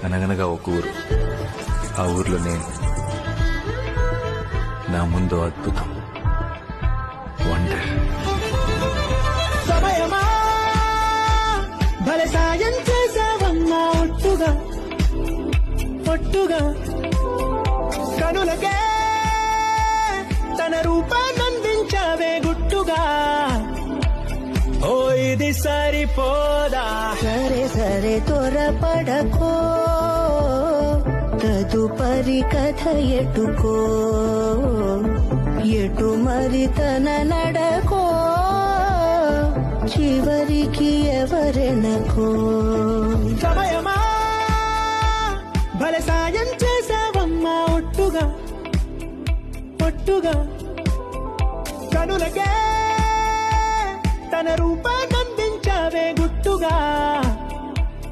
అనగనగా ఒక ఊరు, ఆ ఊర్లో నేను, నా ముందు అద్భుతం, వండర్. సమయమా భలే సాయం చేసావమ్మా ఒట్టుగా ఒట్టుగా కనులకే తన రూపాన్నందించావే గుట్టుగా. ఓ ఇది సరిపోదా, సరే సరే త్వరపడకో, తదుపరి కథ ఎటుకో, ఎటు మరి తన నడకో, చివరికి ఎవరెనకో. సమయమా భలే సాయం చేసావమ్మా ఒట్టుగా ఒట్టుగా కనులకే తన రూపాన్నందించావే గుట్టుగా.